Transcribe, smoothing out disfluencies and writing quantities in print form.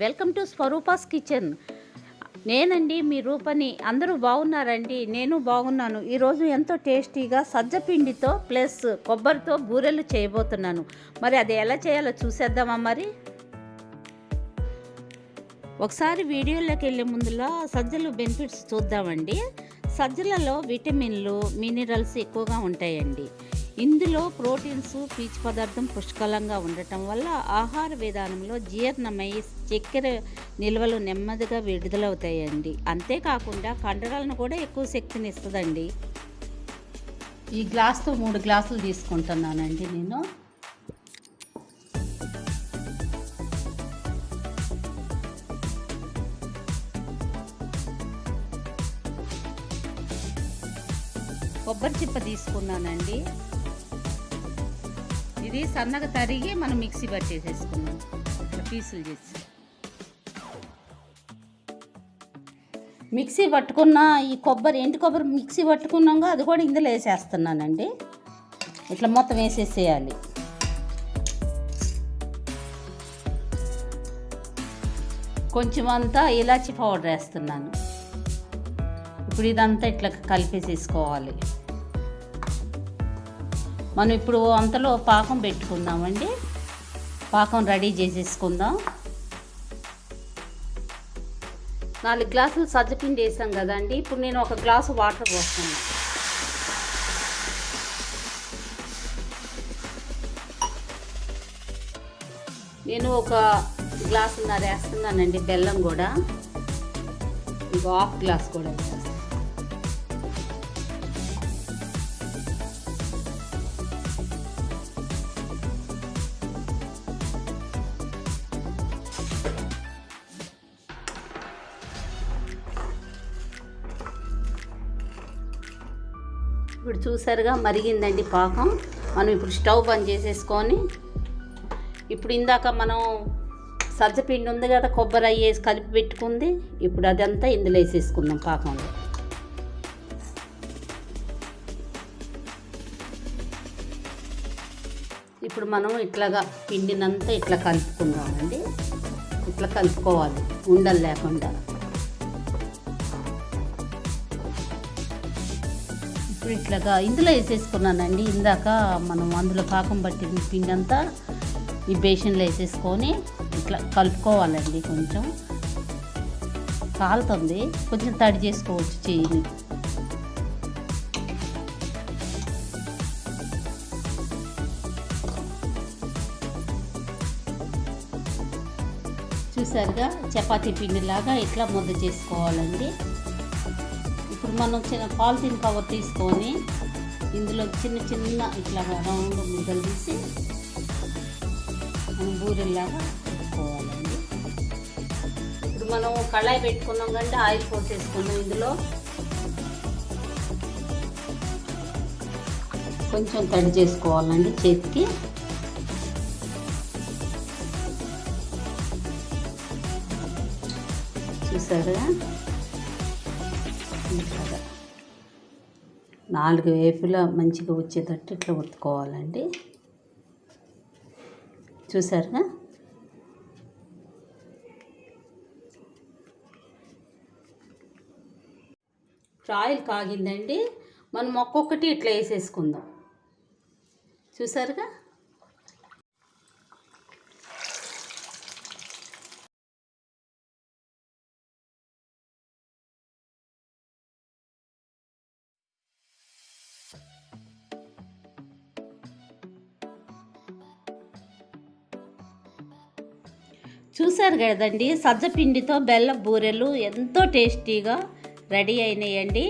Welcome to Swarupa's kitchen. నేనండి మీ రూపని. అందరూ బాగున్నారండి? నేను బాగున్నాను. ఈరోజు ఎంతో టేస్టీగా సజ్జపిండితో ప్లస్ కొబ్బరితో బూరెలు చేయబోతున్నాను. మరి అది ఎలా చేయాలో చూసేద్దామా? మరి ఒకసారి వీడియోలోకి వెళ్ళే ముందులో సజ్జలు బెనిఫిట్స్ చూద్దామండి. సజ్జలలో విటమిన్లు, మినరల్స్ ఎక్కువగా ఉంటాయండి. ఇందులో ప్రోటీన్స్, పీచు పదార్థం పుష్కలంగా ఉండటం వల్ల ఆహార విధానంలో జీర్ణమై చక్కెర నిల్వలు నెమ్మదిగా విడుదలవుతాయండి. అంతేకాకుండా కండరాలను కూడా ఎక్కువ శక్తిని ఇస్తుందండి. ఈ గ్లాస్తో 3 గ్లాసులు తీసుకుంటున్నానండి నేను. కొబ్బరి చిప్ప తీసుకున్నానండి. ఇది సన్నగా తరిగి మనం మిక్సీ పట్టేసేసుకున్నాం, ఇట్లా పీసులు చేసి. మిక్సీ పట్టుకున్న ఈ కొబ్బరి, ఎండు కొబ్బరి మిక్సీ పట్టుకున్నాక అది కూడా ఇందులో వేసేస్తున్నానండి. ఇట్లా మొత్తం వేసేసేయాలి. కొంచెం అంతా ఇలాచి పౌడర్ వేస్తున్నాను. ఇప్పుడు ఇదంతా ఇట్లా కలిపేసేసుకోవాలి. మనం ఇప్పుడు అంతలో పాకం పెట్టుకుందామండి. పాకం రెడీ చేసేసుకుందాం. 4 గ్లాసులు సజ్జపిండి వేసాం కదండి. ఇప్పుడు నేను 1 గ్లాసు వాటర్ పోస్తున్నాను. నేను 1 గ్లాసున్నర వేస్తున్నానండి. బెల్లం కూడా ఇంకో 1/2 గ్లాస్ కూడా వేస్తాను. ఇప్పుడు చూసారుగా మరిగిందండి పాకం. మనం ఇప్పుడు స్టవ్ బంద్ చేసేసుకొని, ఇప్పుడు ఇందాక మనం సజ్జపిండి ఉంది కదా, కొబ్బరి వేసి కలిపి పెట్టుకుంది, ఇప్పుడు అదంతా ఇందులో వేసేసుకుందాం పాకంలో. ఇప్పుడు మనం ఇట్లాగా పిండినంతా ఇట్లా కలుపుకుందామండి. ఇట్లా కలుపుకోవాలి ఉండలు లేకుండా. ఇప్పుడు ఇట్లాగా ఇందులో వేసేసుకున్నానండి. ఇందాక మనం అందులో పాకం పట్టిన పిండి అంతా ఈ బేషన్లో వేసేసుకొని ఇట్లా కలుపుకోవాలండి. కొంచెం కాలుతుంది, కొంచెం తడి చేసుకోవచ్చు చెయ్యిని. చూసారుగా చపాతీ పిండిలాగా ఇట్లా ముద్ద చేసుకోవాలండి. ఇప్పుడు మనం చిన్న పాలిథిన్ కవర్ తీసుకొని ఇందులో చిన్న చిన్న ఇట్లా రౌండ్ ముద్దలు తీసి మనం బూరెల్లాగా పెట్టుకోవాలండి. ఇప్పుడు మనం కళాయి పెట్టుకున్నాం కంటే ఆయిల్ పోసేసుకున్నాం. ఇందులో కొంచెం తడి చేసుకోవాలండి చేతికి. చూసారుగా 4 వైపులా మంచిగా వచ్చేటట్టు ఇట్లా ఉత్తుకోవాలండి. చూసారుగా. ఆయిల్ కాగిందండి. మనం ఒక్కొక్కటి ఇట్లా వేసేసుకుందాం. చూసారుగా. చూసారు కదండి, సజ్జపిండితో బెల్లం బూరెలు ఎంతో టేస్టీగా రెడీ అయినాయండి.